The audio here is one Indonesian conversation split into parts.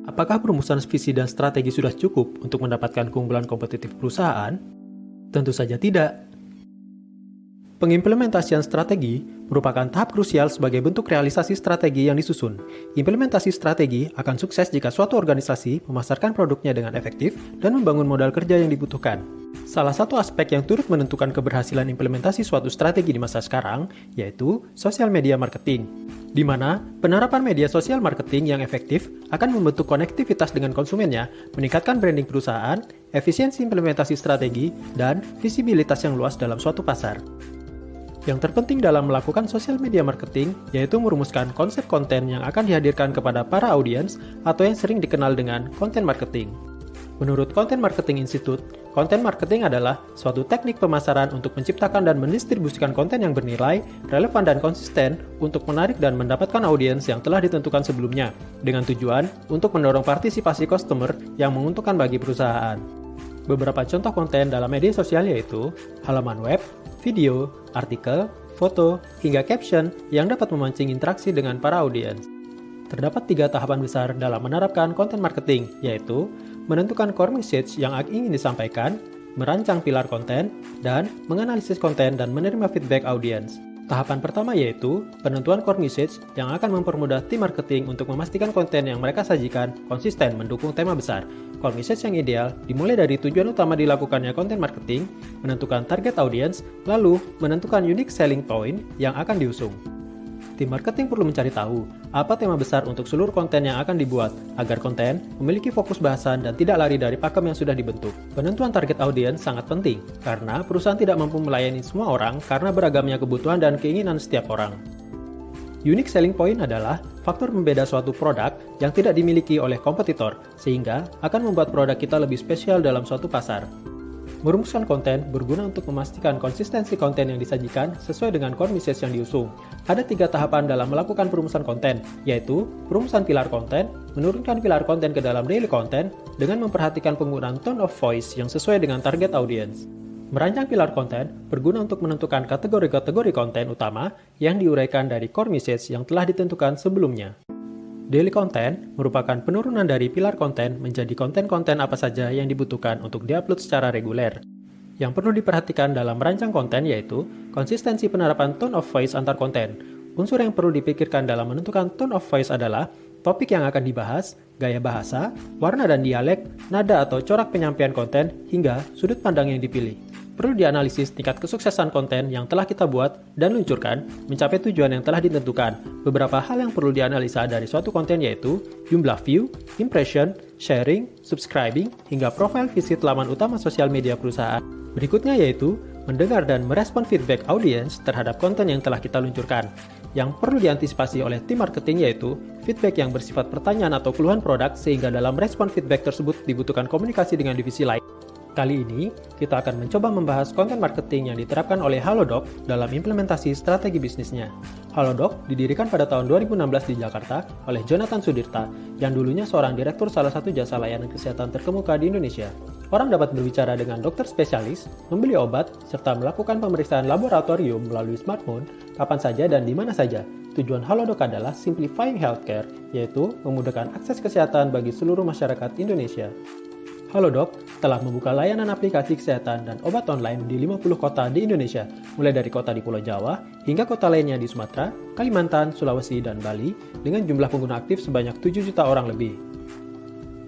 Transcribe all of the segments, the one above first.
Apakah perumusan visi dan strategi sudah cukup untuk mendapatkan keunggulan kompetitif perusahaan? Tentu saja tidak. Pengimplementasian strategi merupakan tahap krusial sebagai bentuk realisasi strategi yang disusun. Implementasi strategi akan sukses jika suatu organisasi memasarkan produknya dengan efektif dan membangun modal kerja yang dibutuhkan. Salah satu aspek yang turut menentukan keberhasilan implementasi suatu strategi di masa sekarang yaitu sosial media marketing, di mana penerapan media sosial marketing yang efektif akan membentuk konektivitas dengan konsumennya, meningkatkan branding perusahaan, efisiensi implementasi strategi, dan visibilitas yang luas dalam suatu pasar. Yang terpenting dalam melakukan sosial media marketing yaitu merumuskan konsep konten yang akan dihadirkan kepada para audiens atau yang sering dikenal dengan konten marketing. Menurut Content Marketing Institute, konten marketing adalah suatu teknik pemasaran untuk menciptakan dan mendistribusikan konten yang bernilai, relevan dan konsisten untuk menarik dan mendapatkan audiens yang telah ditentukan sebelumnya, dengan tujuan untuk mendorong partisipasi customer yang menguntungkan bagi perusahaan. Beberapa contoh konten dalam media sosial yaitu halaman web, video, artikel, foto, hingga caption yang dapat memancing interaksi dengan para audiens. Terdapat 3 tahapan besar dalam menerapkan konten marketing, yaitu menentukan core message yang ingin disampaikan, merancang pilar konten, dan menganalisis konten dan menerima feedback audiens. Tahapan pertama yaitu penentuan core message yang akan mempermudah tim marketing untuk memastikan konten yang mereka sajikan konsisten mendukung tema besar. Core message yang ideal dimulai dari tujuan utama dilakukannya konten marketing, menentukan target audience, lalu menentukan unique selling point yang akan diusung. Tim marketing perlu mencari tahu apa tema besar untuk seluruh konten yang akan dibuat, agar konten memiliki fokus bahasan dan tidak lari dari pakem yang sudah dibentuk. Penentuan target audiens sangat penting, karena perusahaan tidak mampu melayani semua orang karena beragamnya kebutuhan dan keinginan setiap orang. Unique selling point adalah faktor pembeda suatu produk yang tidak dimiliki oleh kompetitor, sehingga akan membuat produk kita lebih spesial dalam suatu pasar. Merumuskan konten berguna untuk memastikan konsistensi konten yang disajikan sesuai dengan core message yang diusung. Ada 3 tahapan dalam melakukan perumusan konten, yaitu perumusan pilar konten, menurunkan pilar konten ke dalam daily konten, dengan memperhatikan penggunaan tone of voice yang sesuai dengan target audience. Merancang pilar konten berguna untuk menentukan kategori-kategori konten utama yang diuraikan dari core message yang telah ditentukan sebelumnya. Daily content merupakan penurunan dari pilar konten menjadi konten-konten apa saja yang dibutuhkan untuk diupload secara reguler. Yang perlu diperhatikan dalam merancang konten yaitu konsistensi penerapan tone of voice antar konten. Unsur yang perlu dipikirkan dalam menentukan tone of voice adalah topik yang akan dibahas, gaya bahasa, warna dan dialek, nada atau corak penyampaian konten, hingga sudut pandang yang dipilih. Perlu dianalisis tingkat kesuksesan konten yang telah kita buat dan luncurkan mencapai tujuan yang telah ditentukan. Beberapa hal yang perlu dianalisa dari suatu konten yaitu jumlah view, impression, sharing, subscribing, hingga profile visit laman utama sosial media perusahaan. Berikutnya yaitu mendengar dan merespon feedback audiens terhadap konten yang telah kita luncurkan. Yang perlu diantisipasi oleh tim marketing yaitu feedback yang bersifat pertanyaan atau keluhan produk, sehingga dalam respon feedback tersebut dibutuhkan komunikasi dengan divisi lain. Kali ini, kita akan mencoba membahas konten marketing yang diterapkan oleh Halodoc dalam implementasi strategi bisnisnya. Halodoc didirikan pada tahun 2016 di Jakarta oleh Jonathan Sudirta, yang dulunya seorang direktur salah satu jasa layanan kesehatan terkemuka di Indonesia. Orang dapat berbicara dengan dokter spesialis, membeli obat, serta melakukan pemeriksaan laboratorium melalui smartphone, kapan saja dan di mana saja. Tujuan Halodoc adalah simplifying healthcare, yaitu memudahkan akses kesehatan bagi seluruh masyarakat Indonesia. Halodoc telah membuka layanan aplikasi kesehatan dan obat online di 50 kota di Indonesia, mulai dari kota di Pulau Jawa hingga kota lainnya di Sumatera, Kalimantan, Sulawesi, dan Bali, dengan jumlah pengguna aktif sebanyak 7 juta orang lebih.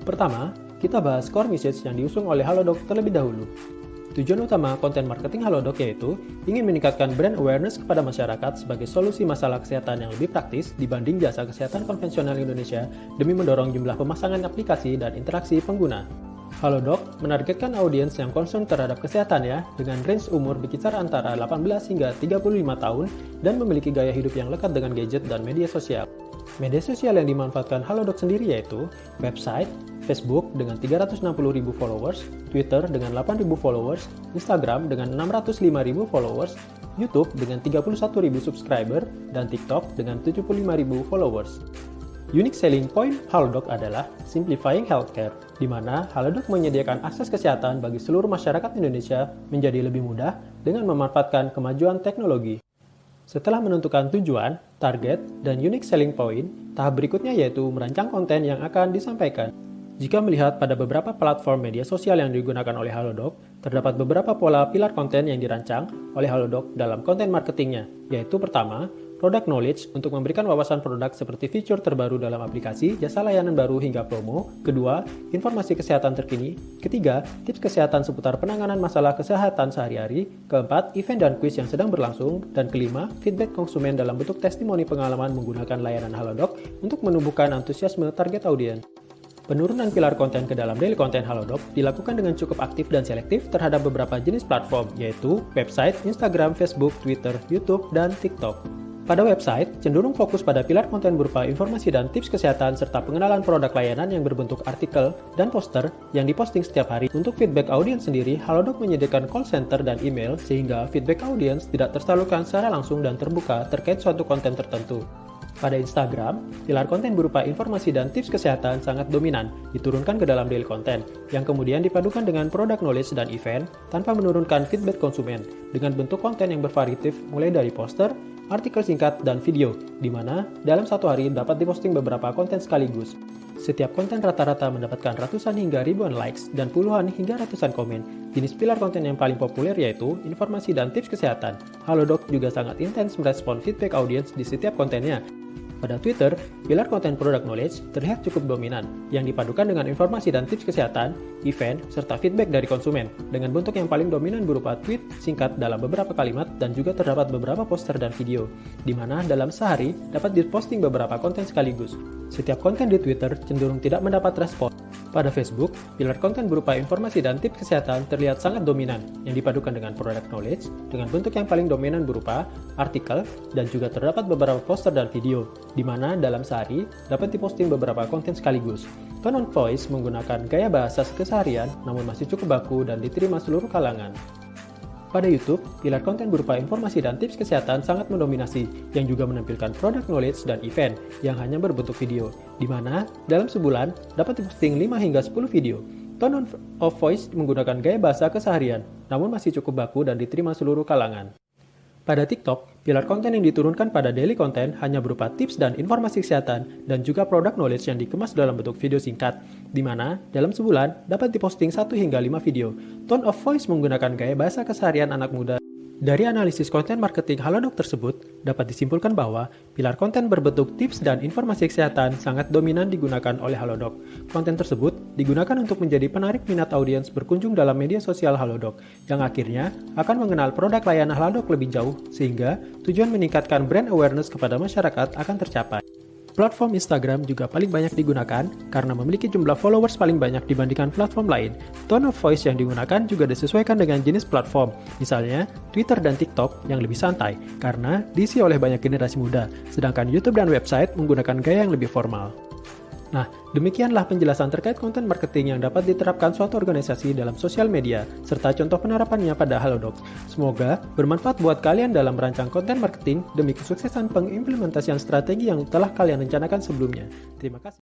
Pertama, kita bahas core message yang diusung oleh Halodoc terlebih dahulu. Tujuan utama konten marketing Halodoc yaitu ingin meningkatkan brand awareness kepada masyarakat sebagai solusi masalah kesehatan yang lebih praktis dibanding jasa kesehatan konvensional Indonesia demi mendorong jumlah pemasangan aplikasi dan interaksi pengguna. Halodoc menargetkan audiens yang concern terhadap kesehatannya dengan range umur berkisar antara 18 hingga 35 tahun dan memiliki gaya hidup yang lekat dengan gadget dan media sosial. Media sosial yang dimanfaatkan Halodoc sendiri yaitu website, Facebook dengan 360.000 followers, Twitter dengan 8.000 followers, Instagram dengan 605.000 followers, YouTube dengan 31.000 subscriber, dan TikTok dengan 75.000 followers. Unique selling point Halodoc adalah simplifying healthcare, di mana Halodoc menyediakan akses kesehatan bagi seluruh masyarakat Indonesia menjadi lebih mudah dengan memanfaatkan kemajuan teknologi. Setelah menentukan tujuan, target, dan unique selling point, tahap berikutnya yaitu merancang konten yang akan disampaikan. Jika melihat pada beberapa platform media sosial yang digunakan oleh Halodoc, terdapat beberapa pola pilar konten yang dirancang oleh Halodoc dalam konten marketingnya, yaitu pertama, product knowledge untuk memberikan wawasan produk seperti fitur terbaru dalam aplikasi, jasa layanan baru hingga promo. Kedua, informasi kesehatan terkini. Ketiga, tips kesehatan seputar penanganan masalah kesehatan sehari-hari. Keempat, event dan quiz yang sedang berlangsung. Dan kelima, feedback konsumen dalam bentuk testimoni pengalaman menggunakan layanan Halodoc untuk menumbuhkan antusiasme target audiens. Penurunan pilar konten ke dalam daily content Halodoc dilakukan dengan cukup aktif dan selektif terhadap beberapa jenis platform, yaitu website, Instagram, Facebook, Twitter, YouTube, dan TikTok. Pada website, cenderung fokus pada pilar konten berupa informasi dan tips kesehatan serta pengenalan produk layanan yang berbentuk artikel dan poster yang diposting setiap hari. Untuk feedback audiens sendiri, Halodoc menyediakan call center dan email sehingga feedback audiens tidak tersalurkan secara langsung dan terbuka terkait suatu konten tertentu. Pada Instagram, pilar konten berupa informasi dan tips kesehatan sangat dominan, diturunkan ke dalam daily content, yang kemudian dipadukan dengan product knowledge dan event tanpa menurunkan feedback konsumen, dengan bentuk konten yang bervariatif mulai dari poster, artikel singkat, dan video, di mana dalam satu hari dapat diposting beberapa konten sekaligus. Setiap konten rata-rata mendapatkan ratusan hingga ribuan likes dan puluhan hingga ratusan komen. Jenis pilar konten yang paling populer yaitu informasi dan tips kesehatan. Halodoc juga sangat intens merespon feedback audiens di setiap kontennya. Pada Twitter, pilar konten product knowledge terlihat cukup dominan, yang dipadukan dengan informasi dan tips kesehatan, event, serta feedback dari konsumen, dengan bentuk yang paling dominan berupa tweet singkat dalam beberapa kalimat dan juga terdapat beberapa poster dan video, di mana dalam sehari dapat diposting beberapa konten sekaligus. Setiap konten di Twitter cenderung tidak mendapat respon. Pada Facebook, pilar konten berupa informasi dan tips kesehatan terlihat sangat dominan, yang dipadukan dengan product knowledge, dengan bentuk yang paling dominan berupa artikel, dan juga terdapat beberapa poster dan video, di mana dalam sehari dapat diposting beberapa konten sekaligus. Tone of voice menggunakan gaya bahasa keseharian, namun masih cukup baku dan diterima seluruh kalangan. Pada YouTube, pilar konten berupa informasi dan tips kesehatan sangat mendominasi, yang juga menampilkan product knowledge dan event yang hanya berbentuk video, di mana dalam sebulan dapat diposting 5 hingga 10 video. Tone of voice menggunakan gaya bahasa keseharian, namun masih cukup baku dan diterima seluruh kalangan. Pada TikTok, pilar konten yang diturunkan pada daily content hanya berupa tips dan informasi kesehatan dan juga product knowledge yang dikemas dalam bentuk video singkat, di mana dalam sebulan dapat diposting 1 hingga 5 video. Tone of voice menggunakan gaya bahasa keseharian anak muda. Dari analisis konten marketing Halodoc tersebut, dapat disimpulkan bahwa pilar konten berbentuk tips dan informasi kesehatan sangat dominan digunakan oleh Halodoc. Konten tersebut digunakan untuk menjadi penarik minat audiens berkunjung dalam media sosial Halodoc, yang akhirnya akan mengenal produk layanan Halodoc lebih jauh, sehingga tujuan meningkatkan brand awareness kepada masyarakat akan tercapai. Platform Instagram juga paling banyak digunakan karena memiliki jumlah followers paling banyak dibandingkan platform lain. Tone of voice yang digunakan juga disesuaikan dengan jenis platform, misalnya Twitter dan TikTok yang lebih santai karena diisi oleh banyak generasi muda, sedangkan YouTube dan website menggunakan gaya yang lebih formal. Nah, demikianlah penjelasan terkait konten marketing yang dapat diterapkan suatu organisasi dalam sosial media, serta contoh penerapannya pada Halodoc. Semoga bermanfaat buat kalian dalam merancang konten marketing demi kesuksesan pengimplementasian strategi yang telah kalian rencanakan sebelumnya. Terima kasih.